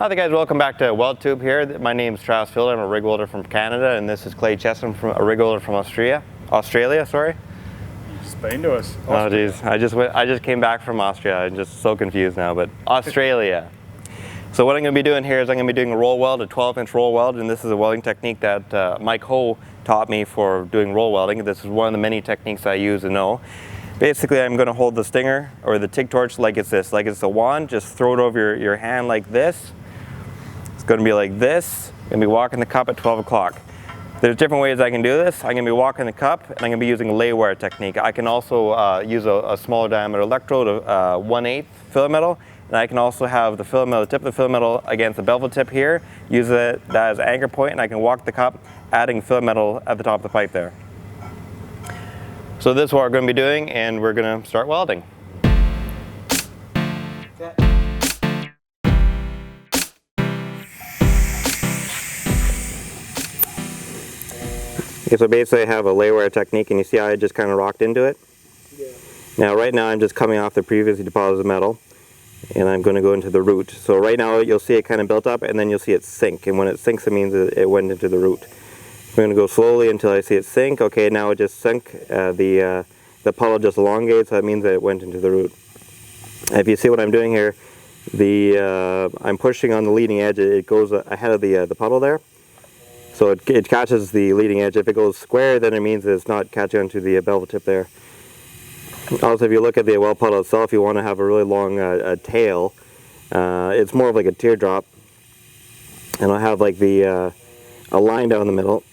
Hi there guys, welcome back to WeldTube here. My name is Travis Fielder. I'm a rig welder from Canada, and this is Klay Chesham, a rig welder from Australia. Sorry. Explain to us. Oh geez, I just came back from Austria. I'm just so confused now, but Australia. So what I'm going to be doing here is I'm going to be doing a roll weld, a 12-inch roll weld, and this is a welding technique that Mike Ho taught me for doing roll welding. This is one of the many techniques I use and know. Basically, I'm going to hold the stinger or the TIG torch like it's this, like it's a wand. Just throw it over your hand like this. It's going to be like this. I'm going to be walking the cup at 12 o'clock. There's different ways I can do this. I'm going to be walking the cup, and I'm going to be using a lay wire technique. I can also use a smaller diameter electrode of 1/8 filament metal, and I can also have the filament metal, the tip of the filament metal against the bevel tip here, use that as an anchor point, and I can walk the cup, adding filament metal at the top of the pipe there. So this is what we're going to be doing, and we're going to start welding. Okay. Okay, so basically I have a lay wire technique, and you see how I just kind of rocked into it? Yeah. Now right now I'm just coming off the previously deposited metal, and I'm going to go into the root. So right now you'll see it kind of built up, and then you'll see it sink, and when it sinks it means it went into the root. I'm going to go slowly until I see it sink. Okay, now it just sunk. The puddle just elongated, so that means that it went into the root. If you see what I'm doing here, I'm pushing on the leading edge. It goes ahead of the puddle there. So it catches the leading edge. If it goes square, then it means that it's not catching onto the bevel tip there. Also, if you look at the weld puddle itself, you want to have a really long tail. It's more of like a teardrop. And I'll have like a line down the middle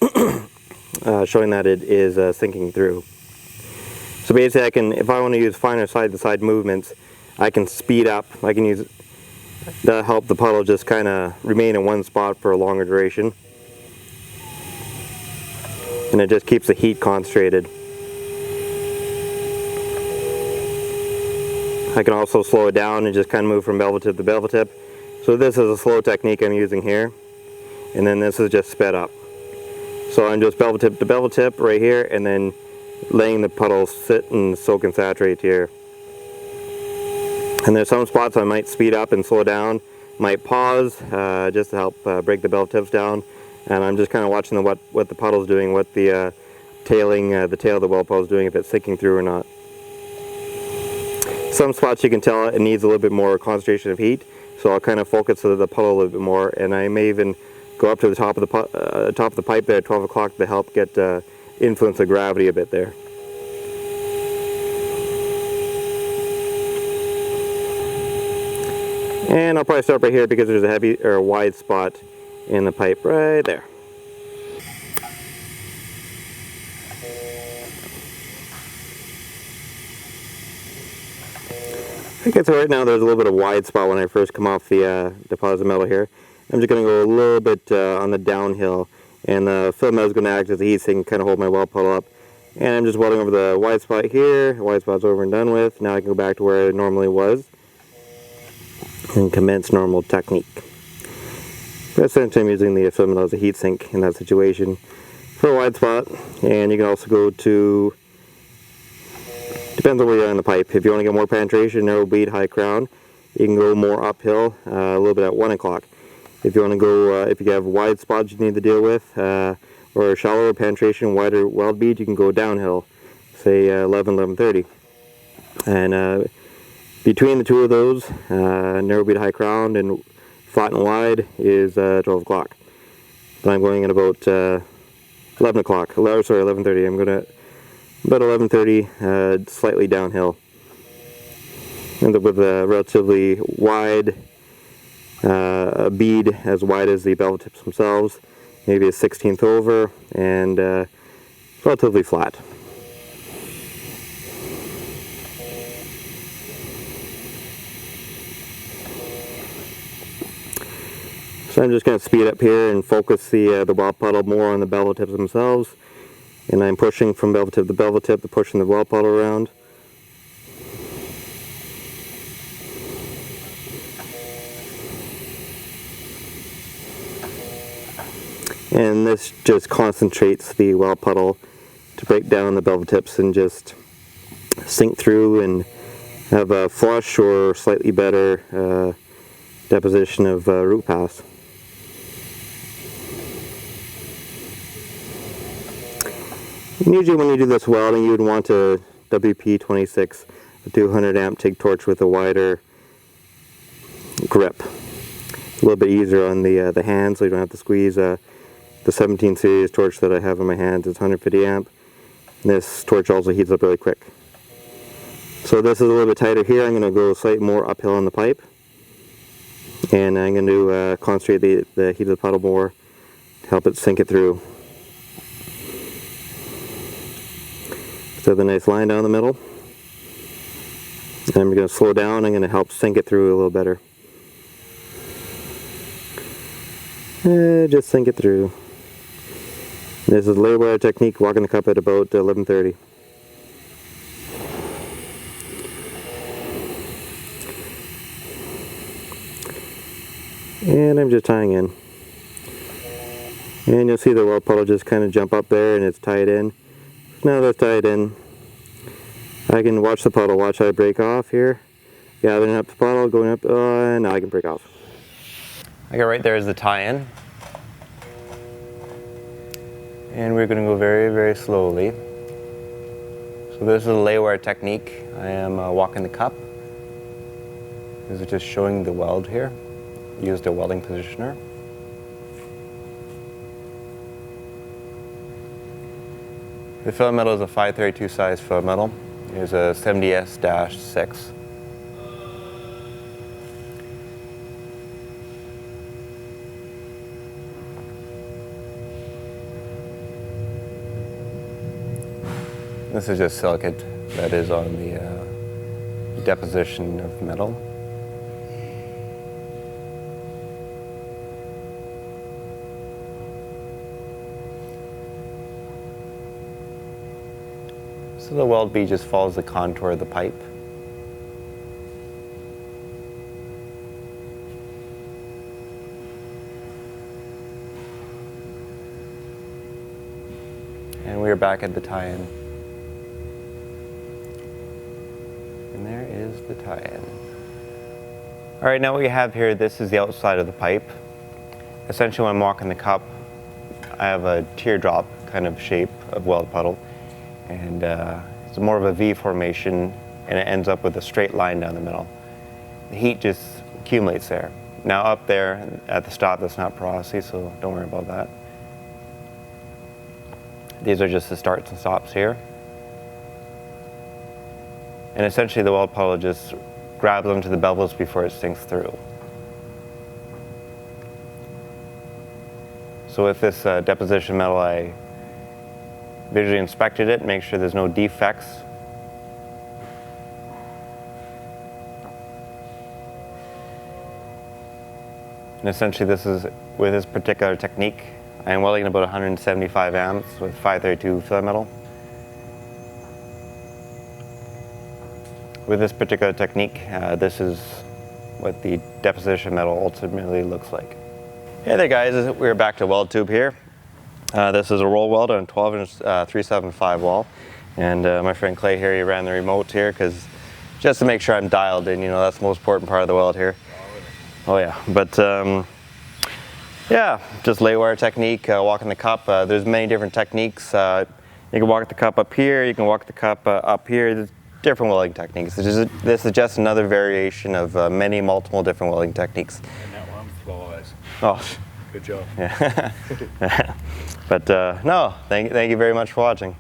showing that it is sinking through. So basically if I want to use finer side-to-side movements, I can speed up. I can use that help the puddle just kind of remain in one spot for a longer duration. And it just keeps the heat concentrated. I can also slow it down and just kind of move from bevel tip to bevel tip. So this is a slow technique I'm using here. And then this is just sped up. So I'm just bevel tip to bevel tip right here, and then letting the puddle sit and soak and saturate here. And there's some spots I might speed up and slow down, might pause just to help break the bevel tips down. And I'm just kind of watching what the puddle's doing, what the tail of the weld puddle is doing, if it's sinking through or not. Some spots you can tell it needs a little bit more concentration of heat, so I'll kind of focus the puddle a little bit more, and I may even go up to the top of the pipe there at 12 o'clock to help get influence of gravity a bit there. And I'll probably start right here because there's a wide spot in the pipe right there. Okay, so right now there's a little bit of wide spot when I first come off the deposit metal here. I'm just going to go a little bit on the downhill, and the filament metal is going to act as a heat sink and kind of hold my weld puddle up. And I'm just welding over the wide spot here. The wide spot's over and done with. Now I can go back to where it normally was and commence normal technique. But essentially I'm using the filament metal as a heat sink in that situation for a wide spot. And you can also go to, depends on where you are in the pipe. If you want to get more penetration, narrow bead, high crown, you can go more uphill a little bit at 1 o'clock. If you want to go, if you have wide spots you need to deal with, or shallower penetration, wider weld bead, you can go downhill, say 11, 11:30. And between the two of those, narrow bead, high crown, and flat and wide is 12 o'clock. But I'm going at about 11 o'clock, sorry, 11:30. I'm going at about 11:30, slightly downhill. End up with a relatively wide a bead as wide as the bevel tips themselves, maybe a 1/16 over, and relatively flat. So I'm just going to speed up here and focus the weld puddle more on the bevel tips themselves, and I'm pushing from bevel tip to bevel tip, pushing the weld puddle around. And this just concentrates the weld puddle to break down the bevel tips and just sink through and have a flush or slightly better deposition of root pass. And usually when you do this welding, you would want a WP26, a 200 amp TIG torch with a wider grip. A little bit easier on the hand, so you don't have to squeeze. The 17 series torch that I have in my hand is 150 amp. And this torch also heats up really quick. So this is a little bit tighter here. I'm going to go slightly more uphill on the pipe. And I'm going to concentrate the heat of the puddle more to help it sink it through. So the nice line down the middle. And I'm going to slow down. I'm going to help sink it through a little better. Just sink it through. This is lay wire technique, walking the cup at about 11:30. And I'm just tying in. And you'll see the weld puddle just kind of jump up there and it's tied in. Now that's tied in, I can watch the puddle, watch how I break off here. Gathering up the puddle, going up, and now I can break off. Okay, right there is the tie-in. And we're going to go very, very slowly. So this is a lay wire technique. I am walking the cup. This is just showing the weld here. Used a welding positioner. The filament metal is a 532 size filament metal. It is a 70S-6. This is just silicate that is on the deposition of metal. So the weld bead just follows the contour of the pipe. And we are back at the tie-in. And there is the tie-in. All right, now what we have here, this is the outside of the pipe. Essentially when I'm walking the cup, I have a teardrop kind of shape of weld puddle. And it's more of a V formation, and it ends up with a straight line down the middle. The heat just accumulates there. Now up there at the stop, that's not porosity, so don't worry about that. These are just the starts and stops here. And essentially the weld puddle just grabs onto the bevels before it sinks through. So with this deposition metal, I visually inspected it, make sure there's no defects. And essentially this is, with this particular technique, I am welding about 175 amps with 532 filament metal. With this particular technique, this is what the deposition metal ultimately looks like. Hey there guys, we're back to weld tube here. This is a roll weld on a 12-inch 375 wall, and my friend Klay here, he ran the remote here because just to make sure I'm dialed in, you know, that's the most important part of the weld here. Oh yeah, but yeah, just lay wire technique, walking the cup. There's many different techniques. You can walk the cup up here, you can walk the cup up here. There's different welding techniques. This is just another variation of many multiple different welding techniques. And that one's flawless. Oh. Good job. Yeah. But no, thank you very much for watching.